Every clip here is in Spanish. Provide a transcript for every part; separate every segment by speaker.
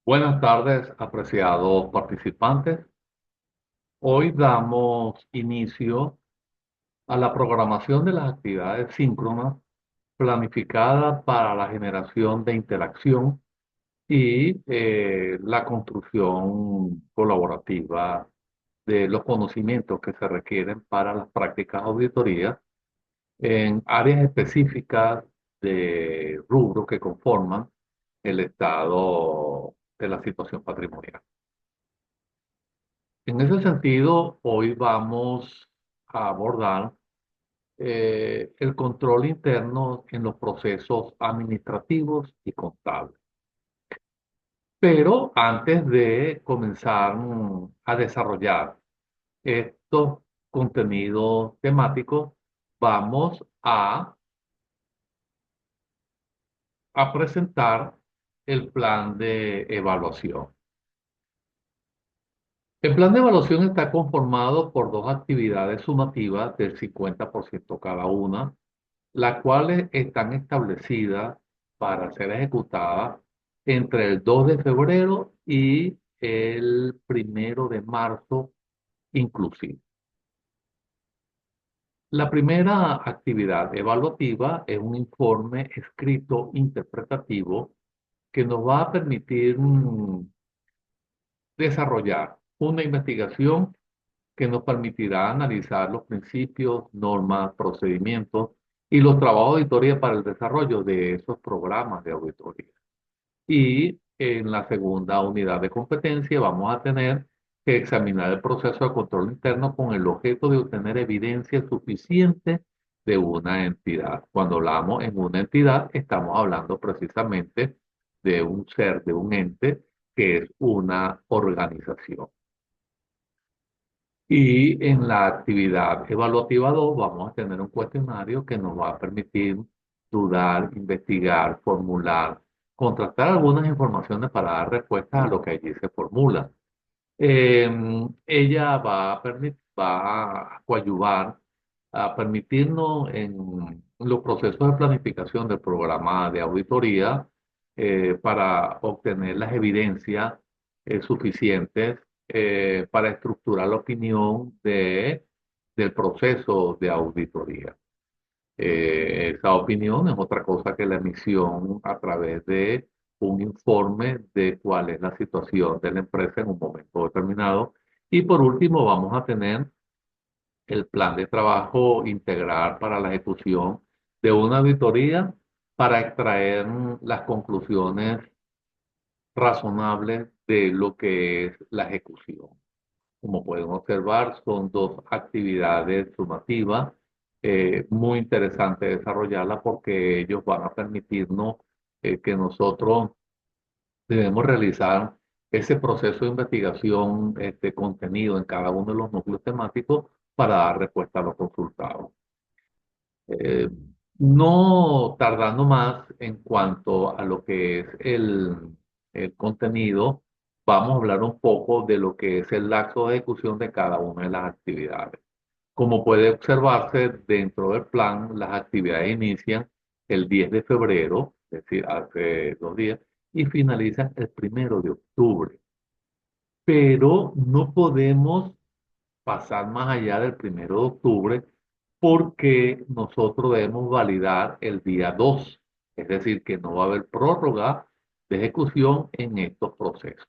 Speaker 1: Buenas tardes, apreciados participantes. Hoy damos inicio a la programación de las actividades síncronas planificadas para la generación de interacción y la construcción colaborativa de los conocimientos que se requieren para las prácticas auditorías en áreas específicas de rubro que conforman el estado de la situación patrimonial. En ese sentido, hoy vamos a abordar el control interno en los procesos administrativos y contables. Pero antes de comenzar a desarrollar estos contenidos temáticos, vamos a presentar el plan de evaluación. El plan de evaluación está conformado por dos actividades sumativas del 50% cada una, las cuales están establecidas para ser ejecutadas entre el 2 de febrero y el 1 de marzo inclusive. La primera actividad evaluativa es un informe escrito interpretativo que nos va a permitir desarrollar una investigación que nos permitirá analizar los principios, normas, procedimientos y los trabajos de auditoría para el desarrollo de esos programas de auditoría. Y en la segunda unidad de competencia vamos a tener que examinar el proceso de control interno con el objeto de obtener evidencia suficiente de una entidad. Cuando hablamos en una entidad, estamos hablando precisamente de un ser, de un ente que es una organización. Y en la actividad evaluativa 2 vamos a tener un cuestionario que nos va a permitir dudar, investigar, formular, contrastar algunas informaciones para dar respuesta a lo que allí se formula. Ella va a coadyuvar a permitirnos en los procesos de planificación del programa de auditoría para obtener las evidencias suficientes para estructurar la opinión del proceso de auditoría. Esa opinión es otra cosa que la emisión a través de un informe de cuál es la situación de la empresa en un momento determinado. Y por último, vamos a tener el plan de trabajo integral para la ejecución de una auditoría para extraer las conclusiones razonables de lo que es la ejecución. Como pueden observar, son dos actividades sumativas, muy interesante desarrollarlas porque ellos van a permitirnos que nosotros debemos realizar ese proceso de investigación contenido en cada uno de los núcleos temáticos para dar respuesta a los consultados. Eh, no tardando más en cuanto a lo que es el contenido, vamos a hablar un poco de lo que es el lapso de ejecución de cada una de las actividades. Como puede observarse dentro del plan, las actividades inician el 10 de febrero, es decir, hace 2 días, y finalizan el 1 de octubre. Pero no podemos pasar más allá del 1 de octubre porque nosotros debemos validar el día 2, es decir, que no va a haber prórroga de ejecución en estos procesos.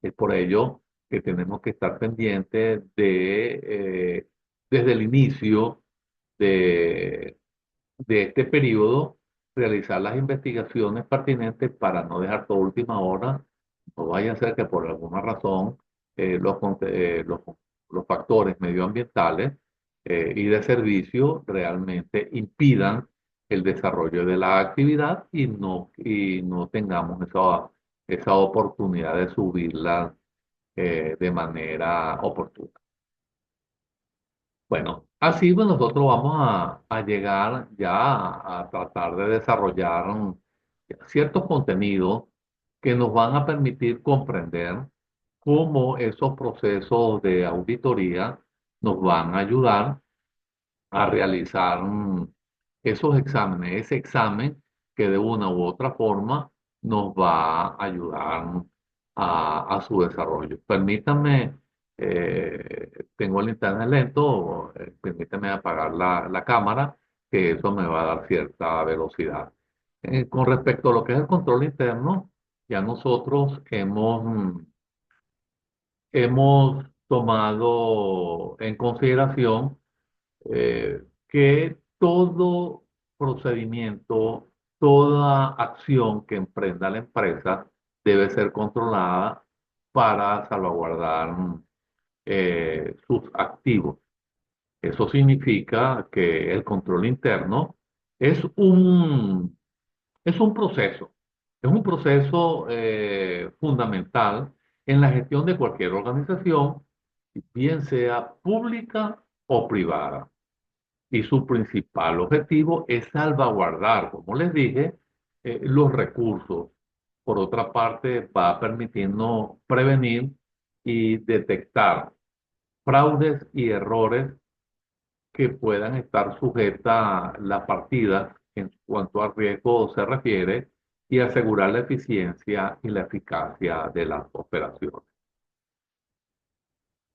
Speaker 1: Es por ello que tenemos que estar pendientes desde el inicio de, de este periodo, realizar las investigaciones pertinentes para no dejar todo última hora. No vaya a ser que por alguna razón los factores medioambientales y de servicio realmente impidan el desarrollo de la actividad y no tengamos esa oportunidad de subirla de manera oportuna. Bueno, así pues nosotros vamos a llegar ya a tratar de desarrollar ciertos contenidos que nos van a permitir comprender cómo esos procesos de auditoría nos van a ayudar a realizar esos exámenes, ese examen que de una u otra forma nos va a ayudar a su desarrollo. Permítame, tengo el internet lento, permítame apagar la cámara, que eso me va a dar cierta velocidad. Con respecto a lo que es el control interno, ya nosotros hemos tomado en consideración que todo procedimiento, toda acción que emprenda la empresa debe ser controlada para salvaguardar sus activos. Eso significa que el control interno es es un proceso fundamental en la gestión de cualquier organización, bien sea pública o privada. Y su principal objetivo es salvaguardar, como les dije, los recursos. Por otra parte, va permitiendo prevenir y detectar fraudes y errores que puedan estar sujetas las partidas en cuanto a riesgo se refiere y asegurar la eficiencia y la eficacia de las operaciones.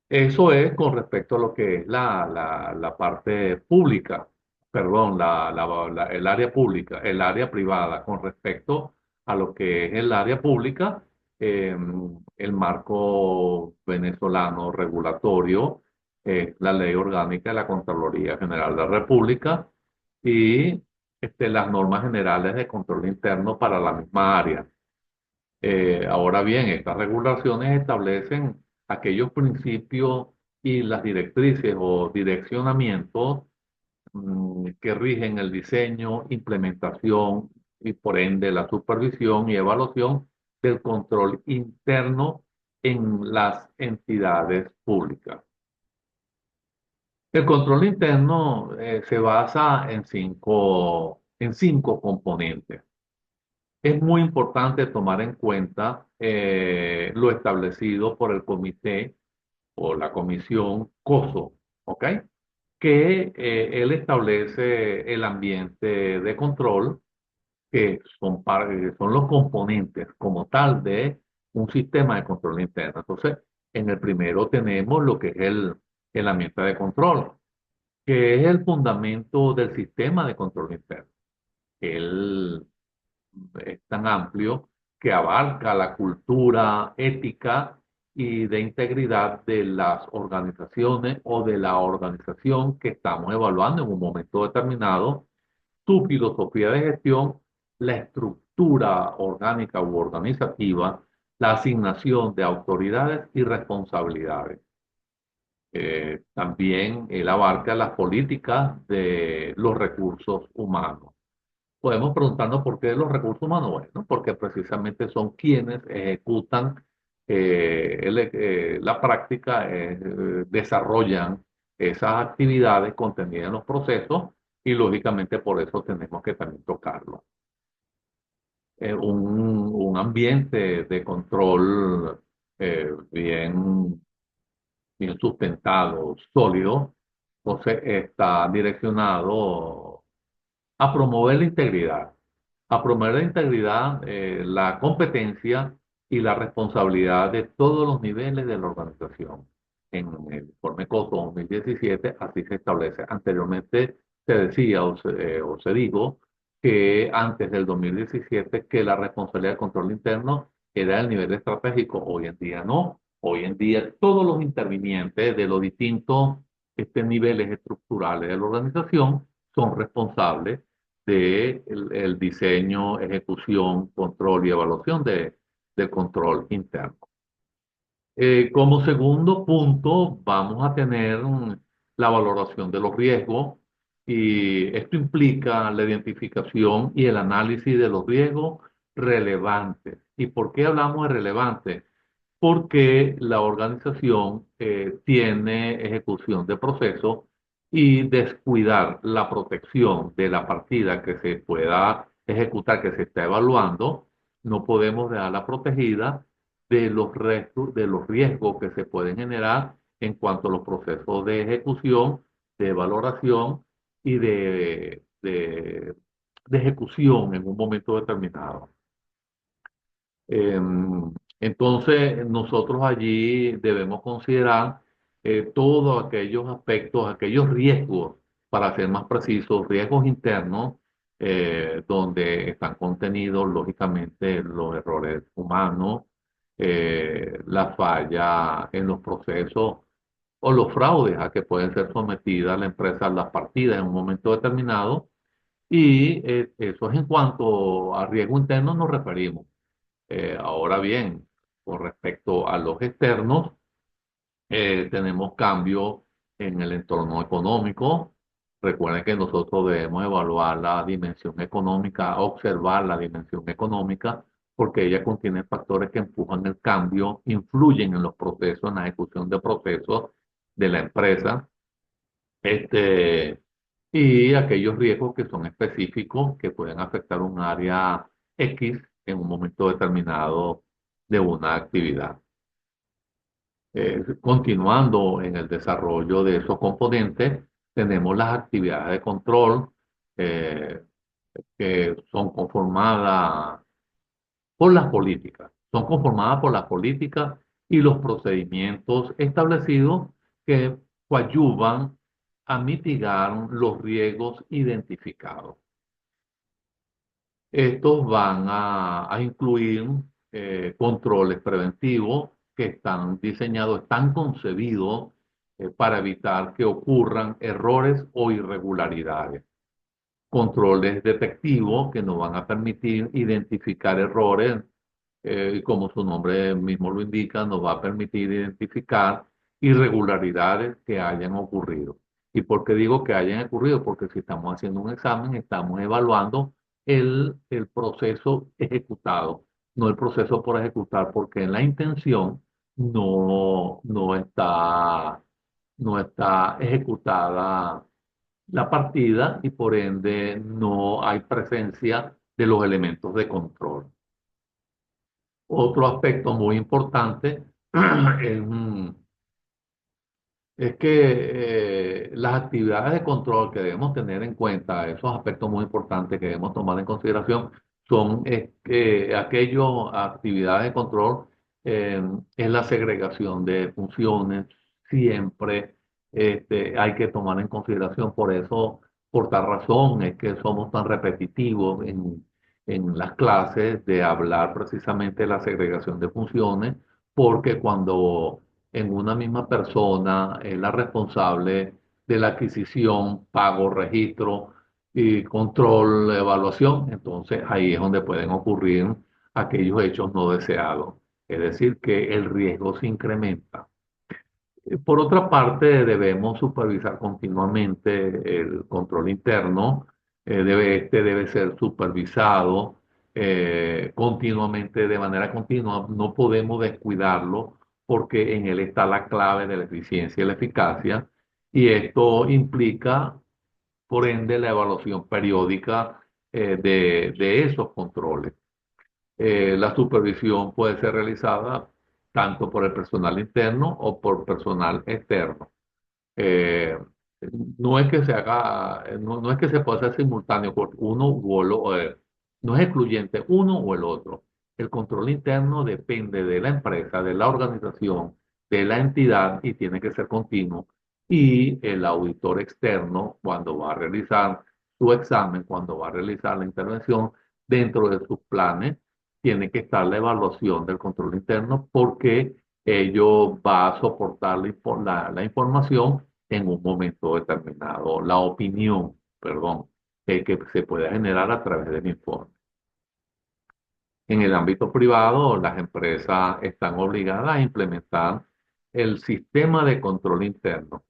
Speaker 1: Eso es con respecto a lo que es la parte pública, perdón, el área pública, el área privada. Con respecto a lo que es el área pública, eh, el marco venezolano regulatorio es la Ley Orgánica de la Contraloría General de la República y las normas generales de control interno para la misma área. Ahora bien, estas regulaciones establecen aquellos principios y las directrices o direccionamientos que rigen el diseño, implementación y por ende la supervisión y evaluación del control interno en las entidades públicas. El control interno se basa en cinco componentes. Es muy importante tomar en cuenta lo establecido por el comité o la comisión COSO, ¿ok? Que él establece el ambiente de control, que son los componentes como tal de un sistema de control interno. Entonces, en el primero tenemos lo que es el ambiente de control, que es el fundamento del sistema de control interno. Él es tan amplio que abarca la cultura ética y de integridad de las organizaciones o de la organización que estamos evaluando en un momento determinado, su filosofía de gestión, la estructura orgánica u organizativa, la asignación de autoridades y responsabilidades. También él abarca las políticas de los recursos humanos. Podemos preguntarnos por qué los recursos humanos. Bueno, porque precisamente son quienes ejecutan la práctica, desarrollan esas actividades contenidas en los procesos y lógicamente por eso tenemos que también tocarlo. Un ambiente de control bien sustentado, sólido, entonces está direccionado a promover la integridad, la competencia y la responsabilidad de todos los niveles de la organización. En el informe COSO 2017 así se establece. Anteriormente se decía o se dijo que antes del 2017 que la responsabilidad de control interno era el nivel estratégico. Hoy en día no. Hoy en día todos los intervinientes de los distintos niveles estructurales de la organización son responsables de el diseño, ejecución, control y evaluación del control interno. Como segundo punto, vamos a tener la valoración de los riesgos y esto implica la identificación y el análisis de los riesgos relevantes. ¿Y por qué hablamos de relevantes? Porque la organización tiene ejecución de procesos y descuidar la protección de la partida que se pueda ejecutar, que se está evaluando, no podemos dejarla protegida de los restos, de los riesgos que se pueden generar en cuanto a los procesos de ejecución, de valoración y de ejecución en un momento determinado. Entonces, nosotros allí debemos considerar todos aquellos aspectos, aquellos riesgos, para ser más precisos, riesgos internos, donde están contenidos, lógicamente, los errores humanos, la falla en los procesos o los fraudes a que pueden ser sometidas la empresa, las partidas en un momento determinado. Y eso es en cuanto a riesgo interno nos referimos. Ahora bien, con respecto a los externos, tenemos cambios en el entorno económico. Recuerden que nosotros debemos evaluar la dimensión económica, observar la dimensión económica, porque ella contiene factores que empujan el cambio, influyen en los procesos, en la ejecución de procesos de la empresa, este, y aquellos riesgos que son específicos, que pueden afectar un área X en un momento determinado de una actividad. Continuando en el desarrollo de esos componentes, tenemos las actividades de control eh, que son conformadas por las políticas. Son conformadas por las políticas y los procedimientos establecidos que coadyuvan a mitigar los riesgos identificados. Estos van a incluir controles preventivos que están diseñados, están concebidos para evitar que ocurran errores o irregularidades. Controles detectivos que nos van a permitir identificar errores, y como su nombre mismo lo indica, nos va a permitir identificar irregularidades que hayan ocurrido. ¿Y por qué digo que hayan ocurrido? Porque si estamos haciendo un examen, estamos evaluando el proceso ejecutado, no el proceso por ejecutar, porque en la intención no está ejecutada la partida y por ende no hay presencia de los elementos de control. Otro aspecto muy importante es, es que las actividades de control que debemos tener en cuenta, esos aspectos muy importantes que debemos tomar en consideración, son aquellas actividades de control, es la segregación de funciones, siempre hay que tomar en consideración. Por eso, por tal razón, es que somos tan repetitivos en las clases de hablar precisamente de la segregación de funciones, porque cuando en una misma persona es la responsable de la adquisición, pago, registro y control, evaluación. Entonces ahí es donde pueden ocurrir aquellos hechos no deseados. Es decir, que el riesgo se incrementa. Por otra parte, debemos supervisar continuamente el control interno. Este debe ser supervisado continuamente, de manera continua. No podemos descuidarlo porque en él está la clave de la eficiencia y la eficacia. Y esto implica, por ende, la evaluación periódica de esos controles. La supervisión puede ser realizada tanto por el personal interno o por personal externo. Eh, no es que se haga, no es que se pueda hacer simultáneo por uno u otro, no es excluyente uno o el otro. El control interno depende de la empresa, de la organización, de la entidad y tiene que ser continuo. Y el auditor externo, cuando va a realizar su examen, cuando va a realizar la intervención dentro de sus planes, tiene que estar la evaluación del control interno porque ello va a soportar la información en un momento determinado, la opinión, perdón, que se puede generar a través del informe. En el ámbito privado, las empresas están obligadas a implementar el sistema de control interno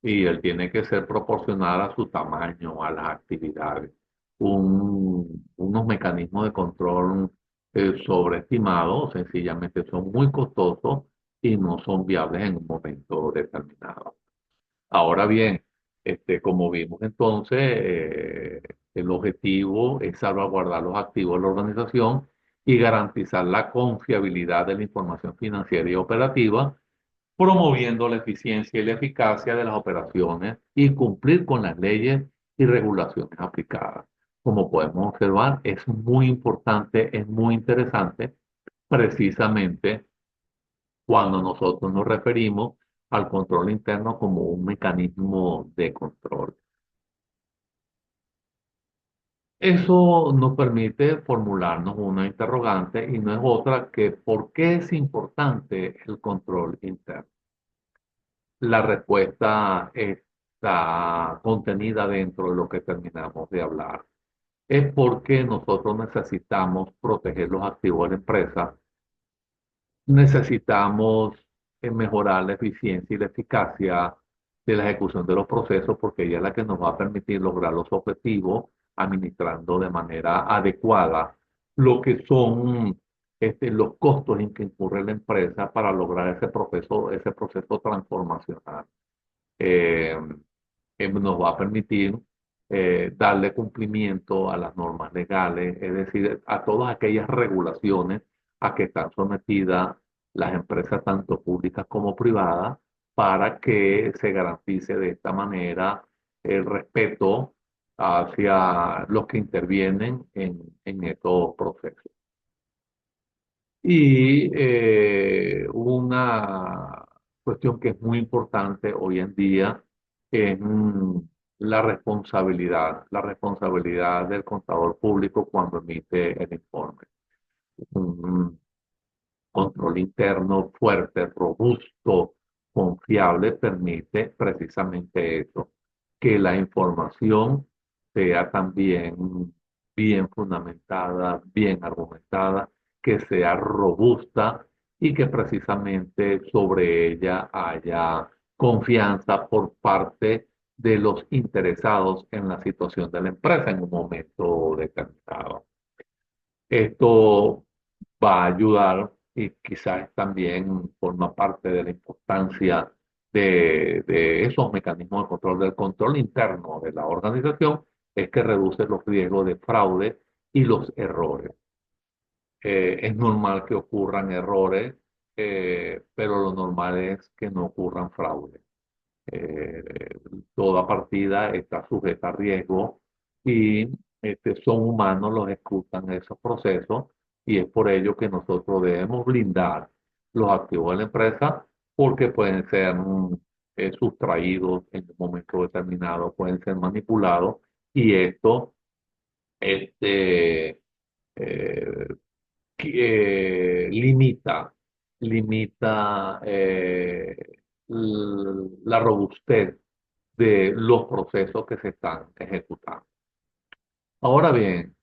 Speaker 1: y él tiene que ser proporcional a su tamaño, a las actividades. Unos mecanismos de control sobreestimados sencillamente son muy costosos y no son viables en un momento determinado. Ahora bien, como vimos entonces, el objetivo es salvaguardar los activos de la organización y garantizar la confiabilidad de la información financiera y operativa, promoviendo la eficiencia y la eficacia de las operaciones y cumplir con las leyes y regulaciones aplicadas. Como podemos observar, es muy importante, es muy interesante precisamente cuando nosotros nos referimos al control interno como un mecanismo de control. Eso nos permite formularnos una interrogante y no es otra que ¿por qué es importante el control interno? La respuesta está contenida dentro de lo que terminamos de hablar. Es porque nosotros necesitamos proteger los activos de la empresa, necesitamos mejorar la eficiencia y la eficacia de la ejecución de los procesos porque ella es la que nos va a permitir lograr los objetivos administrando de manera adecuada lo que son los costos en que incurre la empresa para lograr ese proceso transformacional. Eh, Nos va a permitir darle cumplimiento a las normas legales, es decir, a todas aquellas regulaciones a que están sometidas las empresas, tanto públicas como privadas, para que se garantice de esta manera el respeto hacia los que intervienen en estos procesos. Y una cuestión que es muy importante hoy en día es la responsabilidad del contador público cuando emite el informe. Un control interno fuerte, robusto, confiable, permite precisamente eso, que la información sea también bien fundamentada, bien argumentada, que sea robusta y que precisamente sobre ella haya confianza por parte de los interesados en la situación de la empresa en un momento determinado. Esto va a ayudar y quizás también forma parte de la importancia de esos mecanismos de control, del control interno de la organización, es que reduce los riesgos de fraude y los errores. Es normal que ocurran errores, pero lo normal es que no ocurran fraudes. Eh, Toda partida está sujeta a riesgo y son humanos los que ejecutan esos procesos y es por ello que nosotros debemos blindar los activos de la empresa porque pueden ser sustraídos en un momento determinado, pueden ser manipulados y esto este, eh, limita, la robustez de los procesos que se están ejecutando. Ahora bien,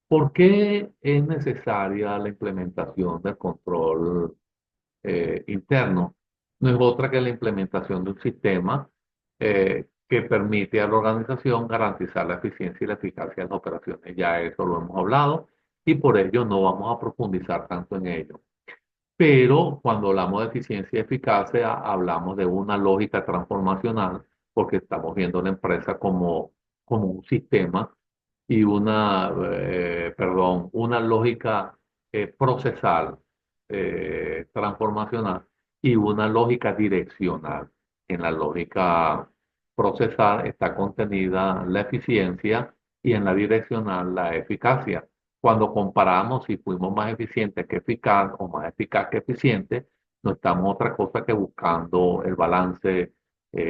Speaker 1: ¿por qué es necesaria la implementación del control interno? No es otra que la implementación de un sistema que permite a la organización garantizar la eficiencia y la eficacia de las operaciones. Ya eso lo hemos hablado y por ello no vamos a profundizar tanto en ello. Pero cuando hablamos de eficiencia y eficacia, hablamos de una lógica transformacional, porque estamos viendo la empresa como un sistema y una lógica procesal transformacional y una lógica direccional. En la lógica procesal está contenida la eficiencia y en la direccional la eficacia. Cuando comparamos si fuimos más eficientes que eficaz o más eficaz que eficiente, no estamos otra cosa que buscando el balance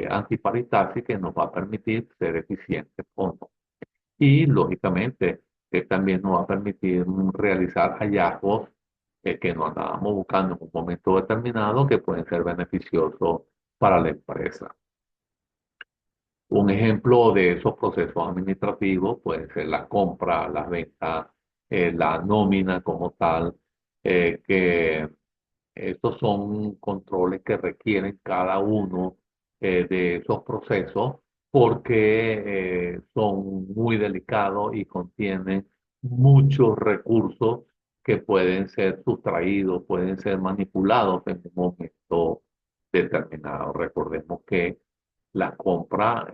Speaker 1: antiparitario que nos va a permitir ser eficientes o no. Y lógicamente, también nos va a permitir realizar hallazgos que no andábamos buscando en un momento determinado que pueden ser beneficiosos para la empresa. Un ejemplo de esos procesos administrativos puede ser la compra, las ventas, la nómina como tal, que estos son controles que requieren cada uno de esos procesos porque son muy delicados y contienen muchos recursos que pueden ser sustraídos, pueden ser manipulados en un momento determinado. Recordemos que en la compra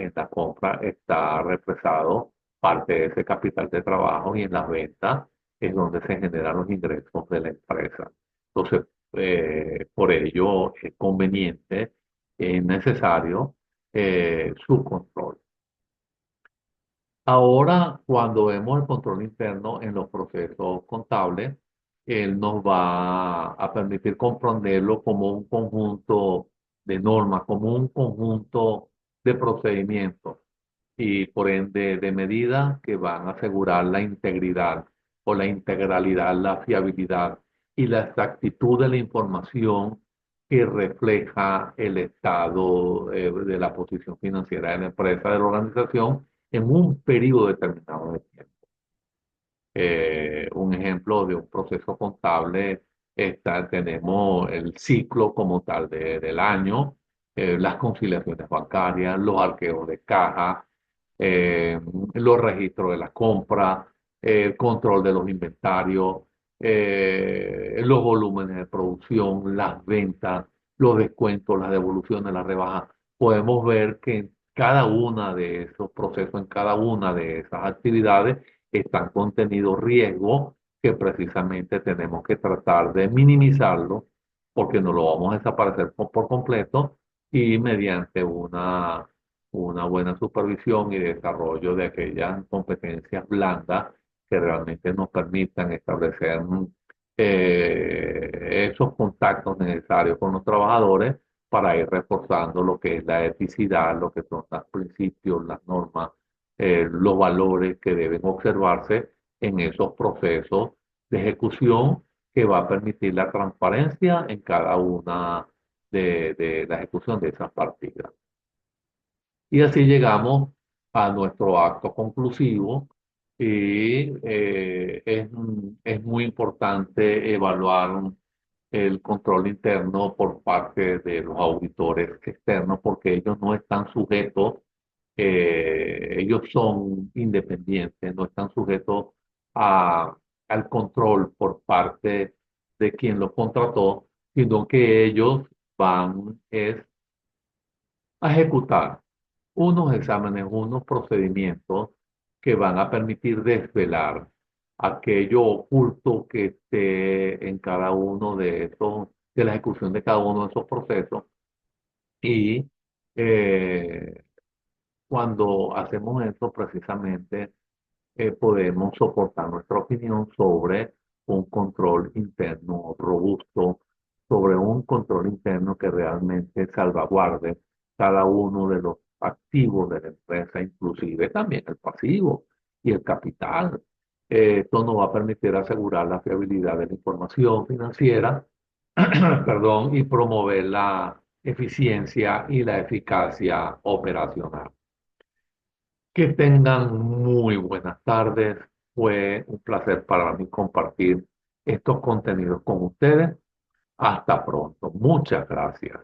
Speaker 1: está represado parte de ese capital de trabajo y en las ventas es donde se generan los ingresos de la empresa. Entonces, por ello es conveniente, es necesario su control. Ahora, cuando vemos el control interno en los procesos contables, él nos va a permitir comprenderlo como un conjunto de normas, como un conjunto de procedimientos y por ende de medidas que van a asegurar la integridad o la integralidad, la fiabilidad y la exactitud de la información que refleja el estado de la posición financiera de la empresa, de la organización, en un periodo determinado de tiempo. Un ejemplo de un proceso contable tenemos el ciclo como tal del año, las conciliaciones bancarias, los arqueos de caja, eh, los registros de la compra, el control de los inventarios, los volúmenes de producción, las ventas, los descuentos, las devoluciones, las rebajas. Podemos ver que en cada una de esos procesos, en cada una de esas actividades, están contenidos riesgos que precisamente tenemos que tratar de minimizarlo porque no lo vamos a desaparecer por completo y mediante una buena supervisión y desarrollo de aquellas competencias blandas que realmente nos permitan establecer esos contactos necesarios con los trabajadores para ir reforzando lo que es la eticidad, lo que son los principios, las normas, los valores que deben observarse en esos procesos de ejecución que va a permitir la transparencia en cada una de la ejecución de esas partidas. Y así llegamos a nuestro acto conclusivo y es muy importante evaluar el control interno por parte de los auditores externos porque ellos no están sujetos, ellos son independientes, no están sujetos a- al control por parte de quien los contrató, sino que ellos van es a ejecutar unos exámenes, unos procedimientos que van a permitir desvelar aquello oculto que esté en cada uno de esos, de la ejecución de cada uno de esos procesos. Y eh, cuando hacemos eso, precisamente podemos soportar nuestra opinión sobre un control interno robusto, sobre un control interno que realmente salvaguarde cada uno de los activos de la empresa, inclusive también el pasivo y el capital. Esto nos va a permitir asegurar la fiabilidad de la información financiera, perdón, y promover la eficiencia y la eficacia operacional. Que tengan muy buenas tardes. Fue un placer para mí compartir estos contenidos con ustedes. Hasta pronto. Muchas gracias.